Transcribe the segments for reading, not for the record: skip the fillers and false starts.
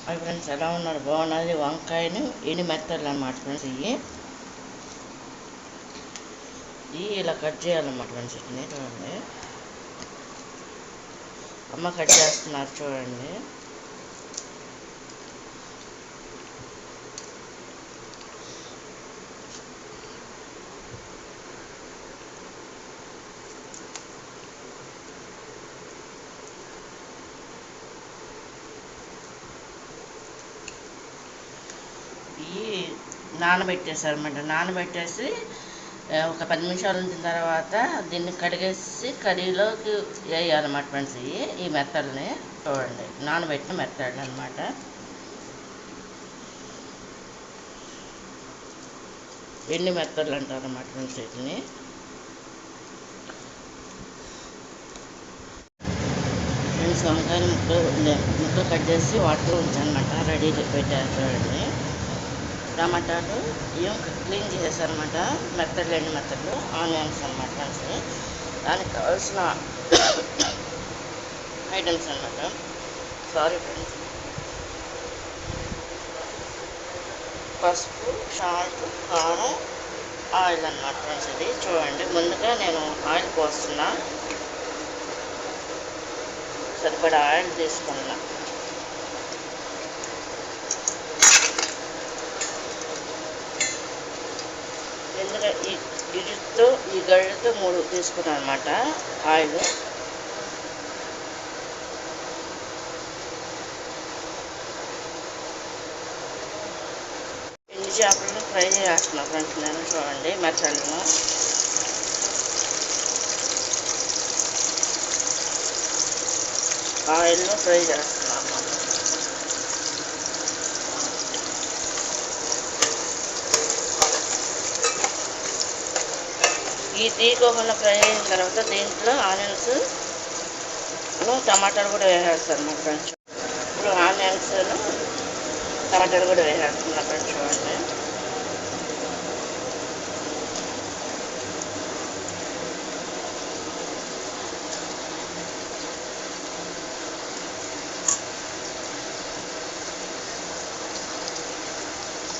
Hi friends, ఎలా ఉన్నారు? బాగున్నది. వంకాయను ఎండి మెత్తలు అన్నమాట ఫ్రెండ్స్. ఇవి ఇలా కట్ చేయాలన్నమాట ఫ్రెండ్స్. వీటిని చూడండి, అమ్మ కట్ చేస్తున్నారు చూడండి. ఇవి నానబెట్టేసి ఒక 10 నిమిషాలు ఉంచిన తర్వాత దీన్ని కడిగేసి కర్రీలోకి వేయాలన్నమాట ఫ్రెండ్స్. ఈ మెత్తల్ని చూడండి, నానబెట్టిన మెత్తలు అనమాట. ఎండి మెత్తలు అంటారు అన్నమాట ఫ్రెండ్స్. వీటిని ఫ్రెండ్స్ వంకాయలు ముక్కలు కట్ చేసి వాటర్ ఉంచానమాట, రెడీ పెట్టారు చూడండి. టమాటాలు ఏం క్లీన్ చేసేసారనమాట, మెత్తలు ఎండి మెత్తలు, ఆనియన్స్ అనమాట ఫ్రెండ్స్. దానికి కావాల్సిన ఐటమ్స్ అనమాట. సారీ ఫ్రెండ్స్, పసుపు, సాల్ట్, కారం, ఆయిల్ అనమాట ఫ్రెండ్స్. ఇది చూడండి, ముందుగా నేను ఆయిల్ పోస్తున్నా, సరిపడా ఆయిల్ తీసుకున్నా. ఎందుకంటే ఈ గడ్డతో 3 తీసుకున్నాను అనమాట ఆయిల్. ఎండు చేపలను ఫ్రై చేస్తున్నా ఫ్రెండ్స్ నేను. చూడండి, మెత్తలను ఆయిల్లో ఫ్రై చేస్తున్నాను అన్నమాట. ఈ తీగొకళ్ళు ఫ్రై అయిన తర్వాత దీంట్లో ఆనియన్స్, టమాటాలు కూడా వేసేస్తారు మా ఫ్రెండ్స్. ఇప్పుడు ఆనియన్స్, టమాటాలు కూడా వేసేస్తున్నా ఫ్రెండ్స్. చూడండి,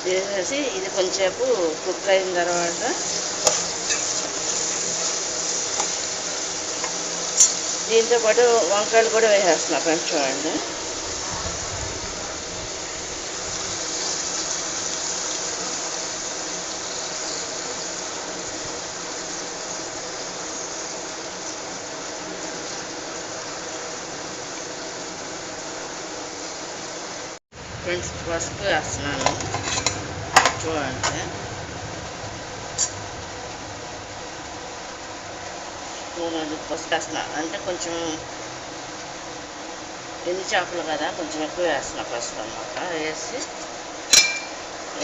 వేసేసి ఇది కొంచెంసేపు కుక్ అయిన తర్వాత దీంతో పాటు వంకాయలు కూడా వేసేస్తున్నా ఫ్రెండ్స్. చూడండి, ఫ్రెండ్స్ పసుపు వేస్తున్నాను చూడండి. పసుపు వేస్తున్నా అంటే కొంచెం ఎండు చేపలు కదా, కొంచెం ఎక్కువ వేస్తున్నా పసుపు అన్నమాట. వేసి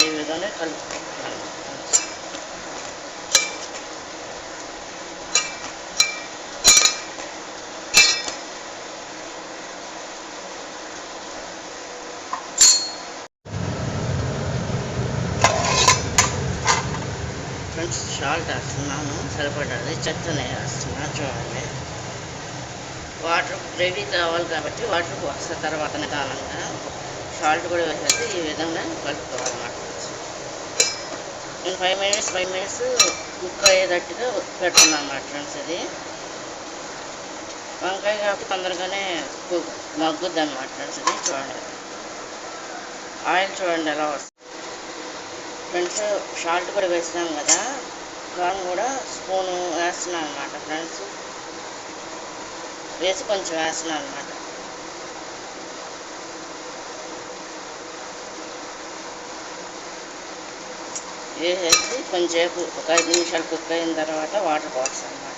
ఈ విధంగా కలుపుకుంటున్నాను. ఫ్రెండ్స్ సాల్ట్ వేస్తున్నాను సరిపడాలి, చెత్తనే వేస్తున్నాను. చూడండి, వాటర్ గ్రేవీ కావాలి కాబట్టి వాటర్ పోస్తా తర్వాత నిదానంగా. సాల్ట్ కూడా వేసేసి ఈ విధంగా కలుపుకోవాలన్నమాట. నేను 5 మినిట్స్ కుక్ అయ్యేటట్టుగా పెడుతున్నాను అన్నమాట ఫ్రెండ్స్. ఇది వంకాయ కాబట్టి తొందరగానే మగ్గుద్ది అన్నమాట ఫ్రెండ్స్. ఇది చూడండి, ఆయిల్ చూడండి ఎలా వస్తుంది ఫ్రెండ్స్. సాల్ట్ కూడా వేసినాం కదా, కారం కూడా స్పూను వేస్తున్నాను అనమాట ఫ్రెండ్స్. వేసి కొంచెం వేస్తున్నాను అనమాట. వేసేసి కొంచెంసేపు ఒక 5 నిమిషాలు కుక్ అయిన తర్వాత వాటర్ పోస్తాను అనమాట.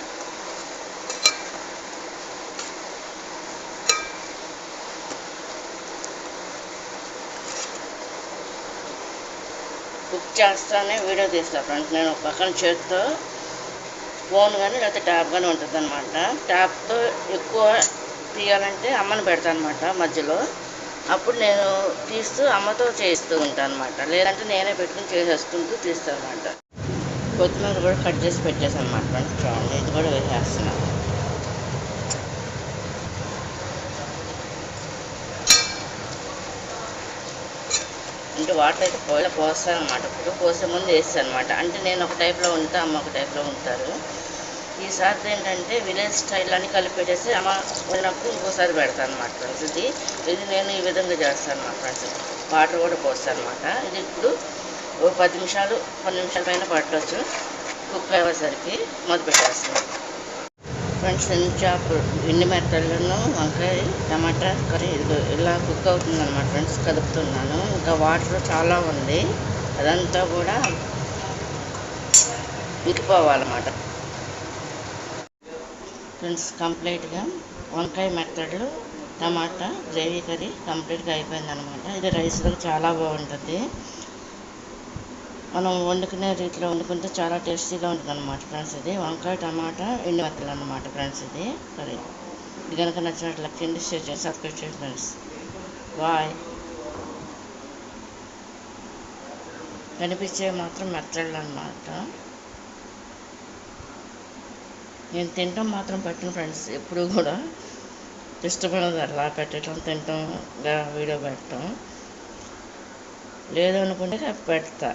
కుక్ చేస్తానే వీడియో తీస్తాను ఫ్రెండ్స్. నేను పక్కన చేతితో ఫోన్ కానీ లేకపోతే ట్యాప్ కానీ ఉంటుంది అనమాట. ట్యాప్తో ఎక్కువ తీయాలంటే అమ్మని పెడతాను అనమాట మధ్యలో. అప్పుడు నేను తీస్తూ అమ్మతో చేస్తూ ఉంటాను అనమాట. లేదంటే నేనే పెట్టుకుని చేసేసుకుంటూ తీస్తాను అనమాట. కొత్తిమీర కూడా కట్ చేసి పెట్టేసాను అనమాట ఫ్రెండ్స్. చూడండి, ఇది కూడా వేసేస్తున్నాను. అంటే వాటర్ అయితే పోస్తాను అనమాట. ఇప్పుడు పోసే ముందు వేస్తాను అనమాట. అంటే నేను ఒక టైప్లో ఉంటా, అమ్మ ఒక టైప్లో ఉంటారు. ఈసారి ఏంటంటే విలేజ్ స్టైల్ అని కలిపి పెట్టేసి అమ్మ ఉన్నప్పుడు ఇంకోసారి పెడతాను అనమాట ఫ్రెండ్స్. ఇది నేను ఈ విధంగా చేస్తాను అనమాట ఫ్రెండ్స్. వాటర్ కూడా పోస్తాను అనమాట. ఇది ఇప్పుడు ఒక 10 నిమిషాల పైన పట్టవచ్చు. కుక్ అయ్యేసరికి మొదలు పెట్టేస్తాను ఫ్రెండ్స్. ఎండు మెత్తలను వంకాయ టమాటా కర్రీ ఇలా కుక్ అవుతుంది అనమాట ఫ్రెండ్స్. కలుపుతున్నాను. ఇంకా వాటర్ చాలా ఉంది, అదంతా కూడా ఉడికిపోవాలన్నమాట ఫ్రెండ్స్. కంప్లీట్గా వంకాయ మెత్తళ్ళు టమాటా గ్రేవీ కర్రీ కంప్లీట్గా అయిపోయిందనమాట. ఇది రైస్లో చాలా బాగుంటుంది. మనం వండుకునే రీతిలో వండుకుంటే చాలా టేస్టీగా ఉంటుంది అనమాట ఫ్రెండ్స్. ఇది వంకాయ టమాటా ఎండు మెత్తలు అనమాట ఫ్రెండ్స్. ఇది కర్రీ. ఇది కనుక నచ్చినట్లు లైక్ చేయండి, షేర్ చేయండి, సబ్స్క్రైబ్ చేయండి ఫ్రెండ్స్. బాయ్. కనిపించే మాత్రం మెత్తళ్ళు అనమాట. నేను తింటాం మాత్రం పెట్టను ఫ్రెండ్స్. ఎప్పుడు కూడా ఇష్టపడదు అలా పెట్టడం, తింటాం వీడియో పెట్టడం. లేదనుకుంటే పెడతా.